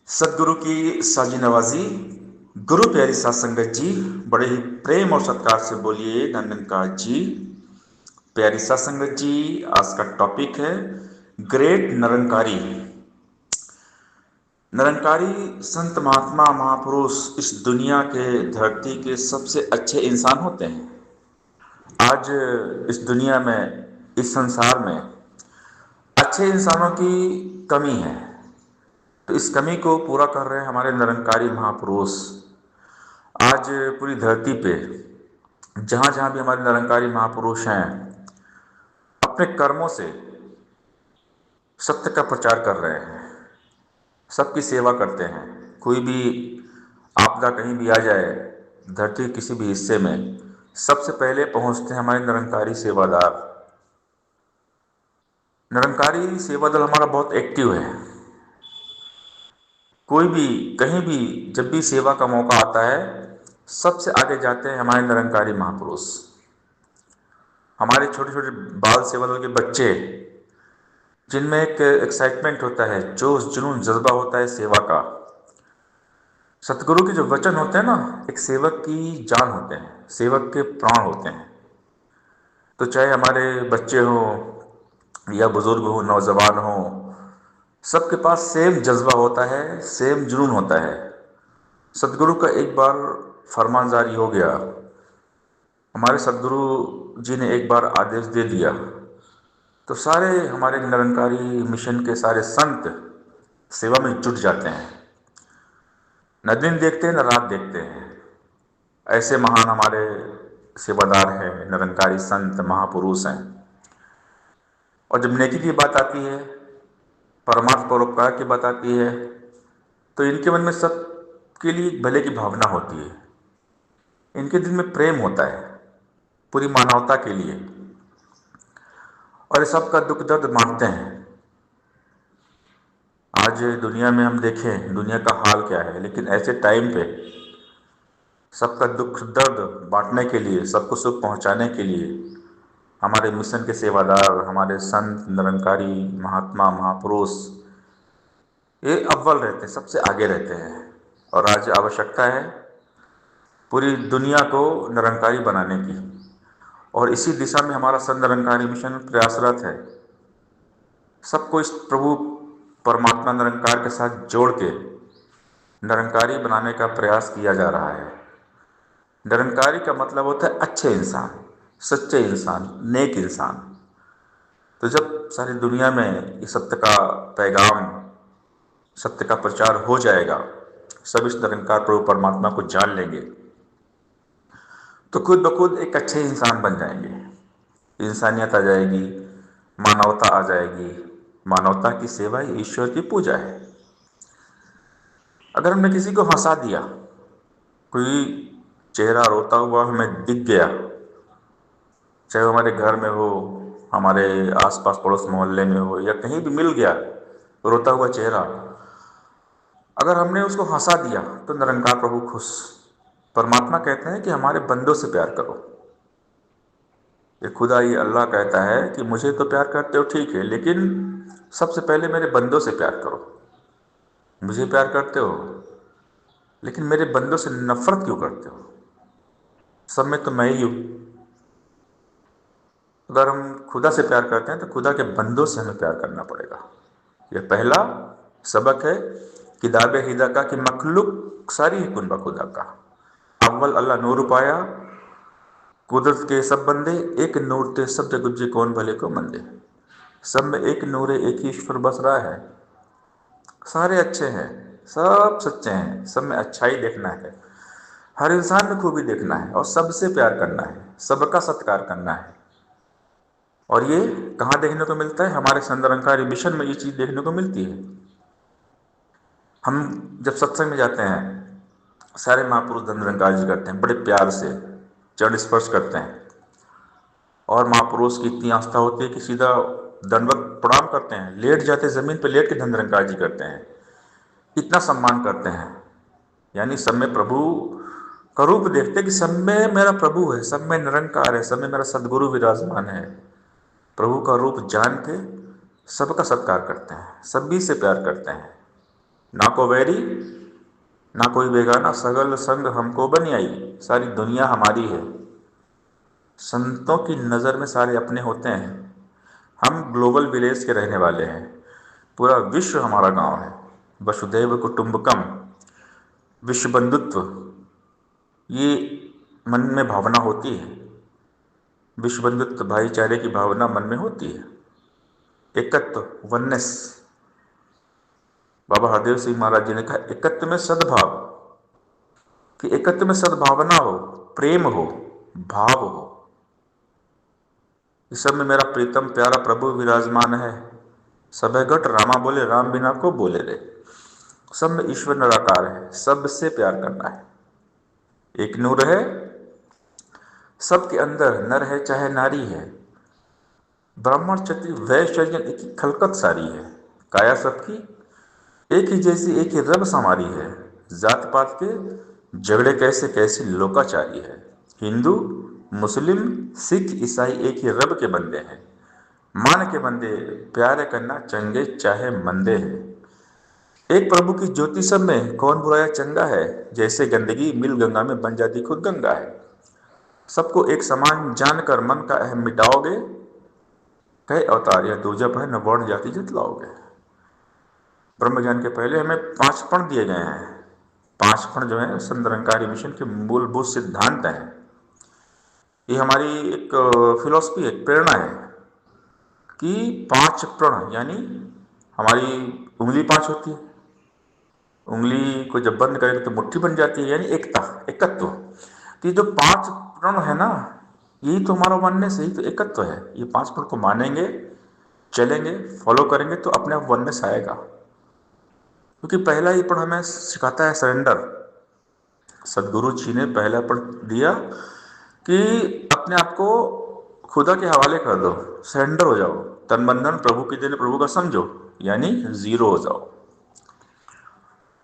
सदगुरु की साजी नवाजी। गुरु प्यारी सात संगत जी, बड़े ही प्रेम और सत्कार से बोलिए नंदनकार जी। प्यारी सात संगत जी, आज का टॉपिक है ग्रेट निरंकारी। निरंकारी संत महात्मा महापुरुष इस दुनिया के धरती के सबसे अच्छे इंसान होते हैं। आज इस दुनिया में, इस संसार में अच्छे इंसानों की कमी है, तो इस कमी को पूरा कर रहे हैं हमारे निरंकारी महापुरुष। आज पूरी धरती पे जहाँ जहाँ भी हमारे निरंकारी महापुरुष हैं, अपने कर्मों से सत्य का प्रचार कर रहे हैं, सबकी सेवा करते हैं। कोई भी आपदा कहीं भी आ जाए, धरती के किसी भी हिस्से में, सबसे पहले पहुंचते हैं हमारे निरंकारी सेवादार। निरंकारी सेवा दल हमारा बहुत एक्टिव है। कोई भी कहीं भी जब भी सेवा का मौका आता है, सबसे आगे जाते हैं हमारे निरंकारी महापुरुष। हमारे छोटे छोटे बाल सेवा दल के बच्चे, जिनमें एक एक्साइटमेंट होता है, जोश जुनून जज्बा होता है सेवा का। सतगुरु के जो वचन होते हैं ना, एक सेवक की जान होते हैं, सेवक के प्राण होते हैं। तो चाहे हमारे बच्चे हों या बुजुर्ग हो, नौजवान हो, सबके पास सेम जज्बा होता है, सेम जुनून होता है। सदगुरु का एक बार फरमान जारी हो गया, हमारे सदगुरु जी ने एक बार आदेश दे दिया, तो सारे हमारे निरंकारी मिशन के सारे संत सेवा में जुट जाते हैं। न दिन देखते हैं न रात देखते हैं। ऐसे महान हमारे सेवादार हैं, निरंकारी संत महापुरुष हैं। और जब नेकी की बात आती है, परमार्थ परोपकार की बात आती है, तो इनके मन में सबके लिए भले की भावना होती है। इनके दिल में प्रेम होता है पूरी मानवता के लिए, और ये सबका दुख दर्द बांटते हैं। आज दुनिया में हम देखें दुनिया का हाल क्या है, लेकिन ऐसे टाइम पे सबका दुख दर्द बांटने के लिए, सबको सुख पहुंचाने के लिए हमारे मिशन के सेवादार, हमारे संत निरंकारी महात्मा महापुरुष, ये अव्वल रहते हैं, सबसे आगे रहते हैं। और आज आवश्यकता है पूरी दुनिया को निरंकारी बनाने की, और इसी दिशा में हमारा संत निरंकारी मिशन प्रयासरत है। सबको इस प्रभु परमात्मा निरंकार के साथ जोड़ के निरंकारी बनाने का प्रयास किया जा रहा है। निरंकारी का मतलब होता है अच्छे इंसान, सच्चे इंसान, नेक इंसान। तो जब सारी दुनिया में इस सत्य का पैगाम, सत्य का प्रचार हो जाएगा, सब इस निरंकार प्रभु परमात्मा को जान लेंगे, तो खुद ब खुद एक अच्छे इंसान बन जाएंगे। इंसानियत आ जाएगी, मानवता आ जाएगी। मानवता की सेवा ही ईश्वर की पूजा है। अगर हमने किसी को हंसा दिया, कोई चेहरा रोता हुआ हमें दिख गया, चाहे वो हमारे घर में हो, हमारे आसपास पड़ोस मोहल्ले में हो, या कहीं भी मिल गया रोता हुआ चेहरा, अगर हमने उसको हंसा दिया तो निरंकार प्रभु खुश। परमात्मा कहते हैं कि हमारे बंदों से प्यार करो। ये खुदा ही अल्लाह कहता है कि मुझे तो प्यार करते हो ठीक है, लेकिन सबसे पहले मेरे बंदों से प्यार करो। मुझे प्यार करते हो, लेकिन मेरे बंदों से नफरत क्यों करते हो? सब में तो मैं ही हूँ। अगर हम खुदा से प्यार करते हैं तो खुदा के बंदों से हमें प्यार करना पड़ेगा। यह पहला सबक है किताब हिदा का, कि मखलूक सारी ही कुन खुदा का। अव्वल अल्लाह नूर पाया, कुदरत के सब बंदे एक नूर थे, सब जगुज्जे कौन भले को मंदे। सब में एक नूर है, एक ही ईश्वर बस रहा है। सारे अच्छे हैं, सब सच्चे हैं, सब में अच्छाई देखना है, हर इंसान में खूबी देखना है, और सबसे प्यार करना है, सबका सत्कार करना है। और ये कहाँ देखने को मिलता है? हमारे संत निरंकारी मिशन में ये चीज़ देखने को मिलती है। हम जब सत्संग में जाते हैं, सारे महापुरुष धन निरंकार जी करते हैं, बड़े प्यार से चरण स्पर्श करते हैं, और महापुरुष की इतनी आस्था होती है कि सीधा दंडवत प्रणाम करते हैं, लेट जाते, जमीन पर लेट के धन निरंकार जी करते हैं, इतना सम्मान करते हैं। यानी सब में प्रभु का रूप देखते कि सब में मेरा प्रभु है, सब में निरंकार है, सब में मेरा सदगुरु विराजमान है। प्रभु का रूप जान के सबका सत्कार करते हैं, सभी से प्यार करते हैं। ना को वैरी ना कोई बेगाना, सगल संग हमको बन आई, सारी दुनिया हमारी है। संतों की नज़र में सारे अपने होते हैं। हम ग्लोबल विलेज के रहने वाले हैं, पूरा विश्व हमारा गांव है। वसुधैव कुटुंबकम, विश्व बंधुत्व, ये मन में भावना होती है। विश्व बंधुत्व, भाईचारे की भावना मन में होती है। एकत्व, वननेस, बाबा हरदेव सिंह महाराज जी ने कहा एकत्व में सद्भाव, कि एकत्व में सद्भावना हो, प्रेम हो, भाव हो। इस सब में मेरा प्रीतम प्यारा प्रभु विराजमान है। सब घट रामा बोले, राम बिना को बोले रे। सब में ईश्वर निराकार है, सबसे प्यार करना है। एक नूर है सबके अंदर, नर है चाहे नारी है, ब्राह्मण क्षत्रिय वैश्य शूद्र एक ही खलकत सारी है। काया सबकी एक ही जैसी, एक ही रब समारी है। जात पात के झगड़े कैसे, कैसी लोकाचारी है। हिंदू मुस्लिम सिख ईसाई एक ही रब के बंदे हैं। मान के बंदे प्यारे करना चंगे चाहे मंदे हैं। एक प्रभु की ज्योति सब में, कौन बुराया चंगा है। जैसे गंदगी मिल गंगा में, बन जाती खुद गंगा है। सबको एक समान जानकर मन का अहम मिटाओगे, कई अवतार या दुर्जब है न वर्ण जाति जितलाओगे। ब्रह्म ज्ञान के पहले हमें 5 पण दिए गए हैं। 5 पण जो है संत निरंकारी मिशन के मूलभूत सिद्धांत हैं। ये हमारी एक फिलॉसफी है, प्रेरणा है कि 5 प्रण, यानी हमारी उंगली 5 होती है, उंगली को जब बंद करेंगे तो मुट्ठी बन जाती है, यानी एकता, एकत्व। तो ये जो 5 प्रण है ना, यही तो हमारा वननेस, यही तो एकत्व है। ये 5 प्रण को मानेंगे, चलेंगे, फॉलो करेंगे तो अपने आप वननेस आएगा। क्योंकि पहला ही प्रण हमें सिखाता है सरेंडर। सदगुरु जी ने पहला प्रण दिया कि अपने आप को खुदा के हवाले कर दो, सरेंडर हो जाओ, तन मन धन प्रभु के देने, प्रभु का समझो, यानी जीरो हो जाओ।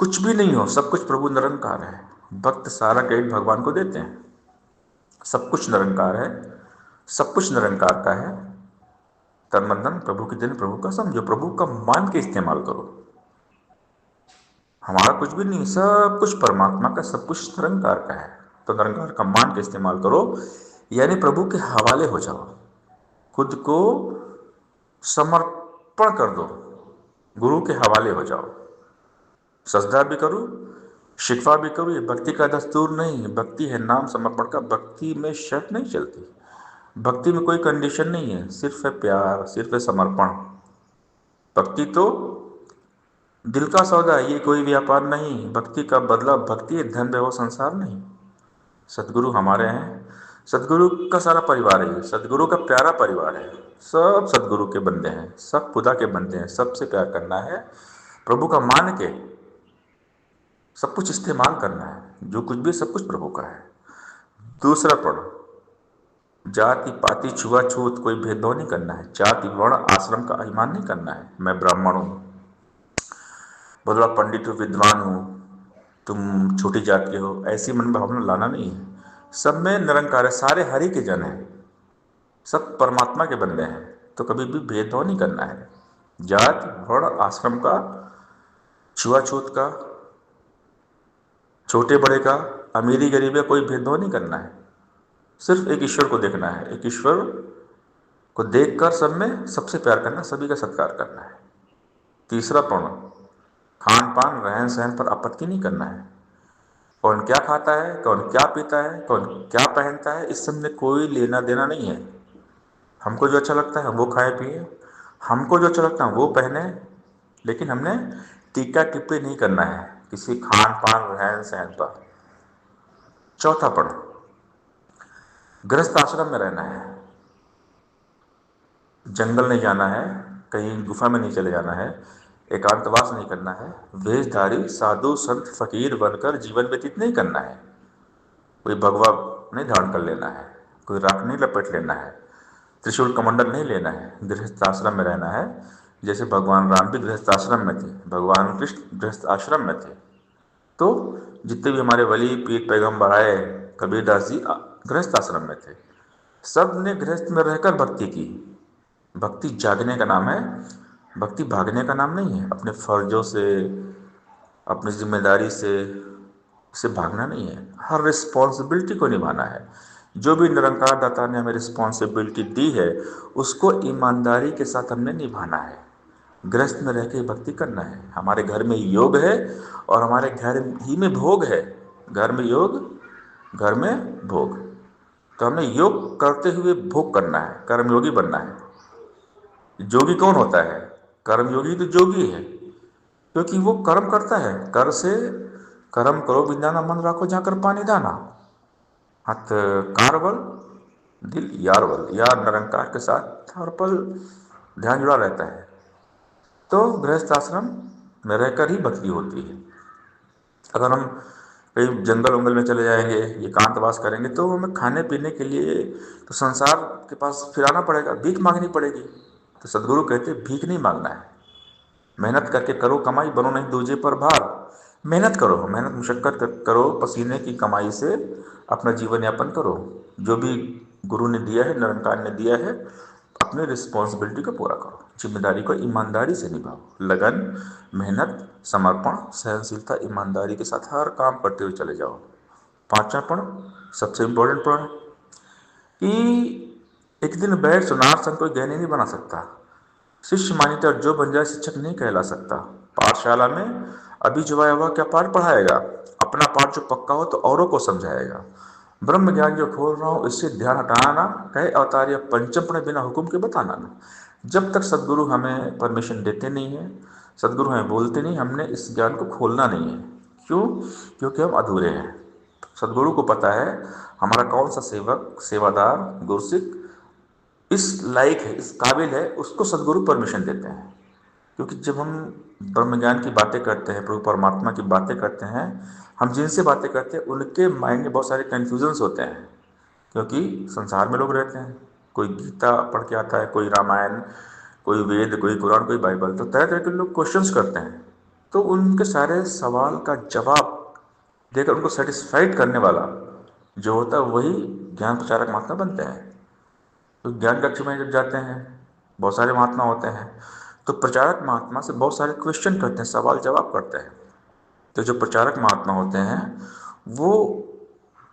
कुछ भी नहीं हो, सब कुछ प्रभु निरंकार है। भक्त सारा क्रेडिट भगवान को देते हैं। सब कुछ निरंकार है, सब कुछ निरंकार का है। तन मन धन प्रभु के देने, प्रभु का समझो, प्रभु का मान के इस्तेमाल करो। हमारा कुछ भी नहीं, सब कुछ परमात्मा का, सब कुछ निरंकार का है। तो निरंकार का मान के इस्तेमाल करो, यानी प्रभु के हवाले हो जाओ। खुद को समर्पण कर दो, गुरु के हवाले हो जाओ। सजदा भी करूं, शिकवा भी करूं, ये भक्ति का दस्तूर नहीं है। भक्ति है नाम समर्पण का। भक्ति में शर्त नहीं चलती, भक्ति में कोई कंडीशन नहीं है, सिर्फ है प्यार, सिर्फ है समर्पण। भक्ति तो दिल का सौदा है, ये कोई व्यापार नहीं। भक्ति का बदला भक्ति है, धन वैभव संसार नहीं। सदगुरु हमारे हैं, सदगुरु का सारा परिवार है, सदगुरु का प्यारा परिवार है। सब सदगुरु के बंदे हैं, सब खुदा के बंदे हैं। सबसे प्यार करना है, प्रभु का मान के सब कुछ इस्तेमाल करना है। जो कुछ भी सब कुछ प्रभु का है। दूसरा पढ़ो, जाति पाति छुआछूत कोई भेदभाव नहीं करना है। जाति वर्ण आश्रम का अभिमान नहीं करना है। मैं ब्राह्मण हूँ, बदला पंडित हूँ, विद्वान हूँ, तुम छोटी जात के हो, ऐसी मन भावना लाना नहीं है। सब में निरंकार है, सारे हरि के जन हैं, सब परमात्मा के बंदे हैं। तो कभी भी भेदभाव नहीं करना है। जात वर्ण आश्रम का, छुआछूत का, छोटे बड़े का, अमीरी गरीबी का कोई भेदभाव नहीं करना है। सिर्फ एक ईश्वर को देखना है, एक ईश्वर को देखकर सब में सबसे प्यार करना, सभी का सत्कार करना है। तीसरा पर्ण, खान पान रहन सहन पर आपत्ति नहीं करना है। कौन क्या खाता है, कौन क्या पीता है, कौन क्या पहनता है, इस सब में कोई लेना देना नहीं है। हमको जो अच्छा लगता है वो खाए पिए, हमको जो अच्छा लगता है वो पहने, लेकिन हमने टीका टिप्पणी नहीं करना है किसी खान पान रहन सहन पर। चौथा पढ़ो, गृहस्थ आश्रम में रहना है। जंगल नहीं जाना है, कहीं गुफा में नहीं चले जाना है, एकांतवास नहीं करना है। वेशधारी साधु संत फकीर बनकर जीवन व्यतीत नहीं करना है। कोई भगवा नहीं धारण कर लेना है, कोई राख नहीं लपेट लेना है, त्रिशूल कमंडल नहीं लेना है। गृहस्थ आश्रम में रहना है। जैसे भगवान राम भी गृहस्थ आश्रम में थे, भगवान कृष्ण गृहस्थ आश्रम में थे। तो जितने भी हमारे वली पीर पैगंबर आए, कबीरदास जी गृहस्थ आश्रम में थे। सब ने गृहस्थ में रहकर भक्ति की। भक्ति जागने का नाम है, भक्ति भागने का नाम नहीं है। अपने फर्जों से, अपनी जिम्मेदारी से भागना नहीं है, हर रिस्पॉन्सिबिलिटी को निभाना है। जो भी निरंकार दाता ने हमें रिस्पॉन्सिबिलिटी दी है उसको ईमानदारी के साथ हमने निभाना है। गृहस्थ में रह के भक्ति करना है। हमारे घर में योग है और हमारे घर ही में भोग है। घर में योग, घर में भोग। तो हमें योग करते हुए भोग करना है, कर्मयोगी बनना है। जोगी कौन होता है? कर्मयोगी तो जोगी है, क्योंकि वो कर्म करता है। कर से कर्म करो बिंदाना, मन राखो जाकर पानी दाना। हत कारबल दिल यारवल, यार निरंकार के साथ हर पल ध्यान जुड़ा रहता है। तो गृहस्थ आश्रम में रहकर ही भक्ति होती है। अगर हम कहीं जंगल वंगल में चले जाएंगे, एकांतवास करेंगे, तो हमें खाने पीने के लिए तो संसार के पास फिर आना पड़ेगा, भीख मांगनी पड़ेगी। तो सदगुरु कहते भीख नहीं मांगना है, मेहनत करके करो कमाई, बनो नहीं दूजे पर भार। मेहनत करो, मेहनत मुशक्कत करो, पसीने की कमाई से अपना जीवन यापन करो। जो भी गुरु ने दिया है, निरंकार ने दिया है, अपनी रिस्पॉन्सिबिलिटी को पूरा करो, जिम्मेदारी को ईमानदारी से निभाओ। लगन, मेहनत, समर्पण, सहनशीलता, ईमानदारी के साथ हर काम करते हुए चले जाओ। पांचवा पण, सबसे इम्पोर्टेंट पण, कि एक दिन बैठ सुनार संग कोई ज्ञानी नहीं बना सकता। शिष्य मान्यता जो बन जाए शिक्षक नहीं कहला सकता। पाठशाला में अभी जो आया हुआ क्या पाठ पढ़ाएगा? अपना पाठ जो पक्का हो तो औरों को समझाएगा। ब्रह्म ज्ञान जो खोल रहा हूं इससे ध्यान हटाना ना, कहे अवतार या पंचम पढ़े बिना हुक्म के बताना ना। जब तक सदगुरु हमें परमिशन देते नहीं है, सदगुरु हमें बोलते नहीं, हमने इस ज्ञान को खोलना नहीं है। क्यों? क्योंकि हम अधूरे हैं। सदगुरु को पता है हमारा कौन सा सेवक, सेवादार, गुरसिक इस लायक है, इस काबिल है, उसको सदगुरु परमिशन देते हैं। क्योंकि जब हम ब्रह्म ज्ञान की बातें करते हैं, प्रभु परमात्मा की बातें करते हैं, हम जिनसे बातें करते हैं उनके माइंड में बहुत सारे कन्फ्यूजन्स होते हैं। क्योंकि संसार में लोग रहते हैं, कोई गीता पढ़ के आता है, कोई रामायण, कोई वेद, कोई कुरान, कोई बाइबल, तो तरह तरह के लोग क्वेश्चंस करते हैं। तो उनके सारे सवाल का जवाब देकर उनको सेटिस्फाइड करने वाला जो होता है वही ज्ञान प्रचारक महात्मा बनते हैं। तो ज्ञान कक्ष में जब जाते हैं, बहुत सारे महात्मा होते हैं, तो प्रचारक महात्मा से बहुत सारे क्वेश्चन करते हैं, सवाल जवाब करते हैं। तो जो प्रचारक महात्मा होते हैं वो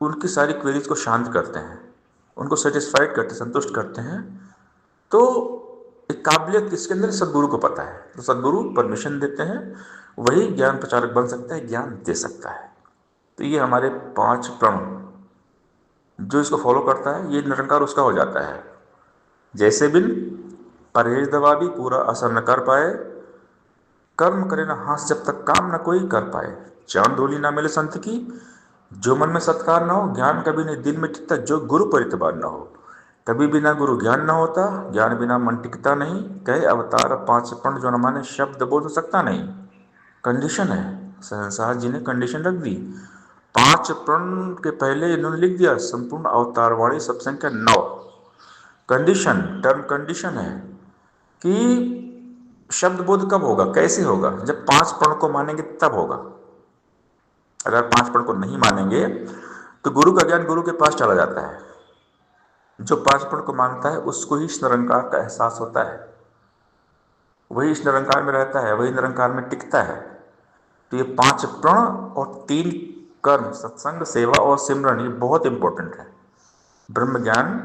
उनकी सारी क्वेरीज को शांत करते हैं, उनको सेटिस्फाइड करते, संतुष्ट करते हैं। तो एक काबिलियत किसके अंदर? सदगुरु को पता है। तो सदगुरु परमिशन देते हैं, वही ज्ञान प्रचारक बन सकता है, ज्ञान दे सकता है। तो ये हमारे 5 प्रण, जो इसको फॉलो करता है ये निरंकार उसका हो जाता है। जैसे बिन परहेज दवा भी पूरा असर न कर पाए, कर्म करे न हाथ जब तक काम न कोई कर पाए। चांद धूलि ना मिले संत की, जो मन में सत्कार न हो, ज्ञान कभी नहीं दिल में टिकता, जो गुरु परितबार न हो। कभी बिना गुरु ज्ञान न होता, ज्ञान बिना मन टिकता नहीं। कहे अवतार 5 पण जो न माने, शब्द बोल सकता नहीं। कंडीशन है, शहंशाह जी ने कंडीशन रख दी। 5 प्रण के पहले इन्होंने लिख दिया संपूर्ण अवतार वाणी सब संख्या 9। कंडीशन, टर्म कंडीशन है कि शब्द बोध कब होगा, कैसे होगा? जब 5 पण को मानेंगे तब होगा। अगर 5 पण को नहीं मानेंगे तो गुरु का ज्ञान गुरु के पास चला जाता है। जो 5 पण को मानता है उसको ही इस निरंकार का एहसास होता है, वही इस निरंकार में रहता है, वही निरंकार में टिकता है। तो ये 5 प्रण और 3 कर्म, सत्संग, सेवा और सिमरन, ये बहुत इंपॉर्टेंट है। ब्रह्म ज्ञान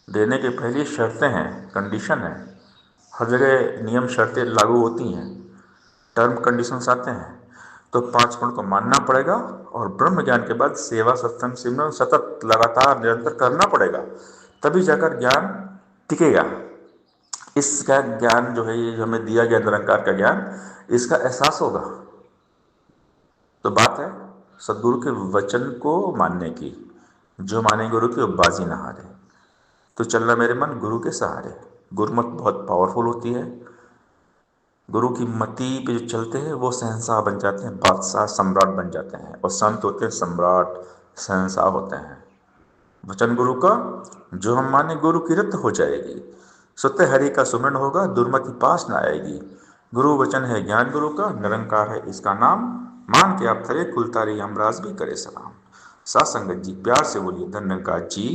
देने के पहले शर्तें हैं, कंडीशन है। हर जगह नियम शर्तें लागू होती हैं, टर्म कंडीशंस आते हैं। तो 5 गुण को मानना पड़ेगा और ब्रह्म ज्ञान के बाद सेवा, सत्संग, सिमरन सतत लगातार निरंतर करना पड़ेगा, तभी जाकर ज्ञान टिकेगा। इसका ज्ञान जो है, ये जो हमें दिया गया निरंकार का ज्ञान, इसका एहसास होगा। तो बात है सदगुरु के वचन को मानने की। जो माने गुरु की वो बाजी ना हारे। तो चलना मेरे मन गुरु के सहारे। गुरुमत बहुत पावरफुल होती है। गुरु की मति पे जो चलते हैं वो शहंशाह बन जाते हैं, बादशाह, सम्राट बन जाते हैं। और संत होते हैं सम्राट, शहंशाह होते हैं। वचन गुरु का जो हम माने गुरु की रत हो जाएगी। सुते हरि का सुमरण होगा, दुर्मति पास न आएगी। गुरु वचन है ज्ञान गुरु का, निरंकार है इसका नाम। मान के आप थरे, कुलतारी यमराज भी करे सलाम। सात संगत जी प्यार से बोलिए धन्यकार जी।